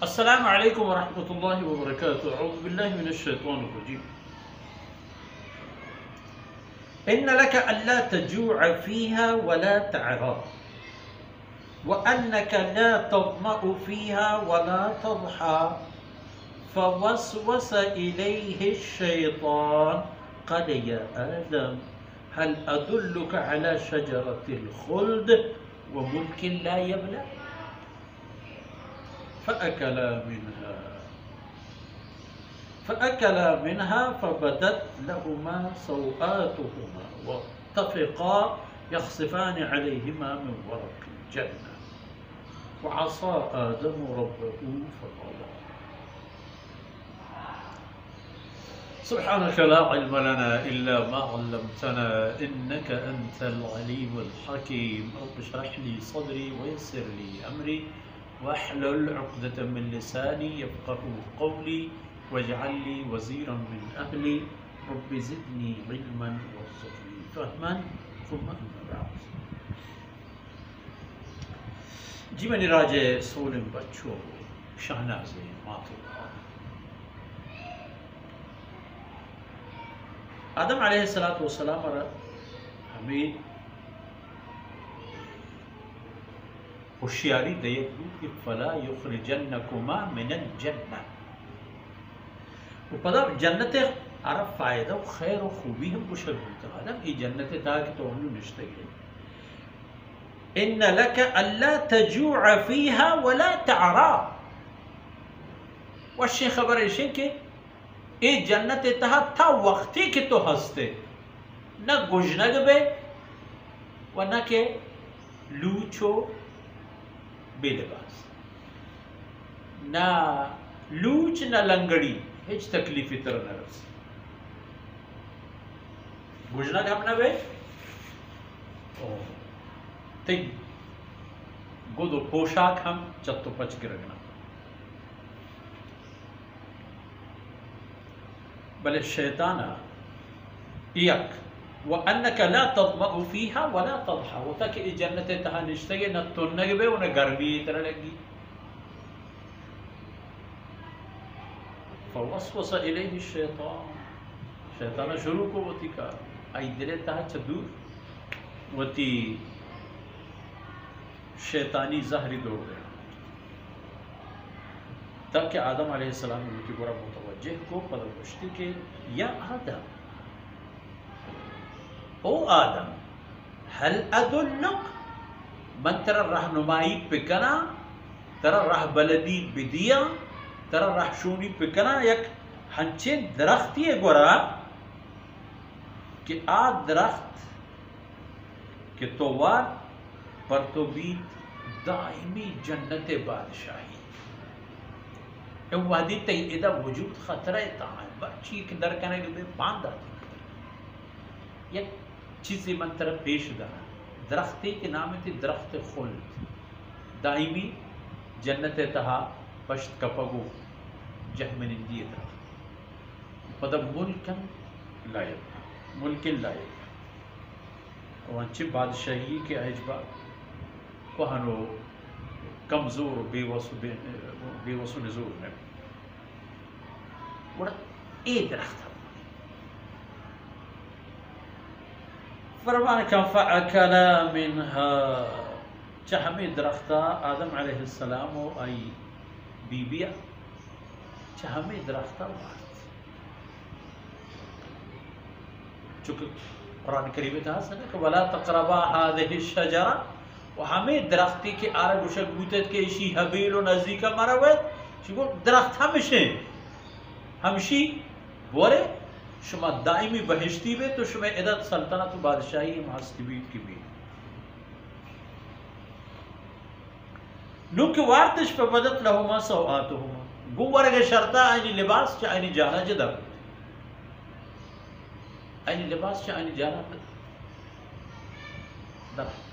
السلام عليكم ورحمة الله وبركاته. أعوذ بالله من الشيطان الرجيم. إن لك ألا تجوع فيها ولا تعرى وأنك لا تظمأ فيها ولا تضحى فوسوس إليه الشيطان قال يا آدم هل أدلك على شجرة الخلد وملك لا يبلى فأكلا منها فبدت لهما سوآتهما واتفقا يخصفان عليهما من ورق الجنة وعصى آدم ربه فغوى. سبحانك لا علم لنا إلا ما علمتنا إنك أنت العليم الحكيم. رب اشرح لي صدري ويسر لي أمري واحلل عقدة من لساني يفقه قولي واجعل لي وزيرا من أهلي رب زدني علما وارزقني فهما ثم أما بعد. جی میں راج سولم بچوں شہناز ماتو آدم علیہ السلام ہمیں ہوشیاری دیت کہ فلا یخرجنکما من الجنہ و پدا جنت عرب فائدہ و خیر و خوبی ہم کو شروع آدم ای جنت تا کہ تو ہم نشتے گئے ان لک الا تجوع فیہا ولا تعرا وشی خبر ایشے کہ ای جنت تا تھا وقتی کہ تو ہستے نہ گجنگ بے و نہ کہ لوچو بے لباس نہ لوچ نہ لنگڑی ہیچ تکلیفی تر نہ رس گجنگ ہم نہ بے تین گودو پوشاک ہم چتو پچ کے رکھنا بلے شیطانہ یک وَأَنَّكَ لَا تَضْمَأُ فِيهَا وَلَا تَضْحَى ہوتا کہ اس جنت تہا نشتگے نہ تنگ بے انہیں گرمی طرح لگی. فَوَسْوَسَ إِلَيْهِ الشَّيْطَانِ شیطانہ شروع کو وہ تھی کہا آئی دلے تہا چدور وہ تھی شیطانی زہری دو گیا تاکہ آدم علیہ السلام نے کی برا متوجہ کو پدر گشتی کہ یا آدم او آدم هل ادلک من ترى رہنمائی پکنا ترى رہ بلدی بدیا ترى رہ شونی پکنا یک ہنچے درختی ہے گورا کہ آ درخت کہ توار پر تو بیت دائمی جنت بادشاہی او وادی تیئیدہ وجود خطرہ تاہم برچی ایک درکنے کے بے باندھا تھی یک چیزی من طرف پیش دارا درختی کے نام تھی درخت خلد دائمی جنت تہا پشت کپگو جہمن اندی درخت پدا ملکن لائق وانچہ بادشاہی کے عجبہ وہنو کمزور بے وسو نزور میں وڑا اے درخت فرمان کا فَأَكَلَا مِنْهَا چاہمی درختہ آدم علیہ السلام و آئی بی بیا چاہمی درختہ وارد چونکہ قرآن کریم تھا سنے کہ وَلَا تَقْرَبَا هَذِهِ الشَّجَرَةِ و ہمیں درختی کے آرہ گوشک بوتت کے اشی حبیل و نزدیکہ مروید چونکہ درخت ہمشی بورے شما دائمی بہشتی بے تو شما عدد سلطنت و بادشاہی ہستی بیت کی بھی نوک وارتش پہ بدت لہما سوآتہما گو ورگ شرطہ آئینی لباس چا آئینی جانا جدا آئینی لباس چا آئینی جانا درخت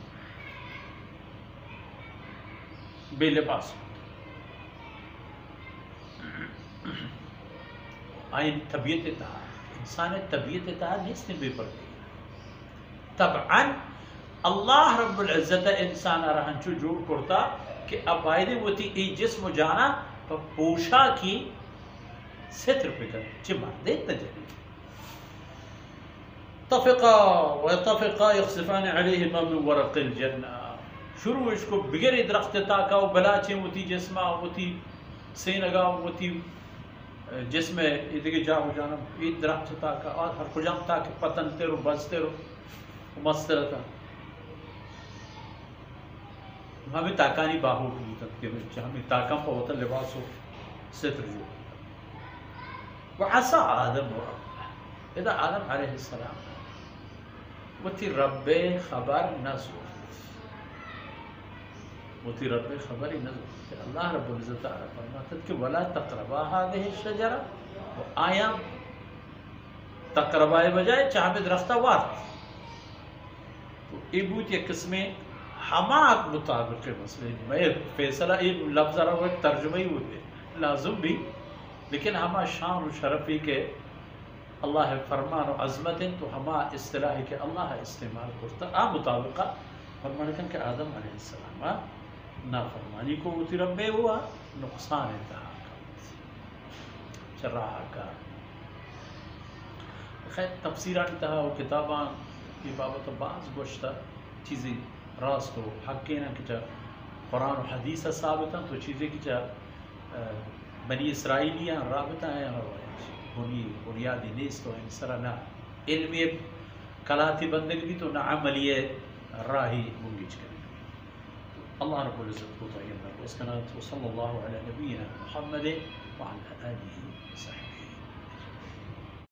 بے لباس آئین طبیعت تہا انسان طبیعت تہا نیست بے پر گئی طبعاً اللہ رب العزت انسان رہنچو جوڑ کرتا کہ اب آئیدے وہ تھی ای جسم جانا پوشاکی ستر بکن چه مردیت نجلی طفقا وطفقا يخسفان عليهما من ورق الجنة شروع اس کو بغیر درخت تاکا و بلاچیں ہوتی جسمہ ہوتی سینگا ہوتی جسم ادھر جاؤ جانم یہ درخت تاکا اور ہر کجام تاکہ پتن تیرو بزتے رو مسترتا ہمیں تاکانی باہو کی تذکر ہمیں تاکم پا ہوتا لباس و ستر جو وعصا آدم و رب اذا آدم علیہ السلام وتی رب خبر نزول وتی رب خبر نزول اللہ رب العزت تعالی فرماتا کہ ولا تقربا هذه الشجرة و آیا تقربائے بجائے چاہمیں درختہ وارت تو یہ بوت یہ قسمیں ہماک مطابق مسئلے میں فیصلہ یہ لفظ رہا وہ ترجمہ ہی ہوتے لازم بھی لیکن ہما شان و شرفی کے اللہ فرمان و عظمت تو ہما اصطلاحی کے اللہ استعمال کرتا آ مطابقہ فرمان کن کہ آدم علیہ السلام نافرمانی کو ہوتی ربے ہوا نقصان انتہا کا چراہا کا خیر تفسیران انتہا و کتابان کی بابت بعض گوشتا چیزیں راست و حقینا کہ قرآن و حدیث ثابتا تو چیزیں کہ بنی اسرائیلیاں رابطہ ہیں بنیادی نیست تو ان سرا نہ علمی کلاتی بندگی بھی تو نہ عملی راہی منگیچ کریں اللہ رب العزت کو تعین اس کا نام صلی اللہ علیہ نبینا محمد وعلى آلہ وصحبہ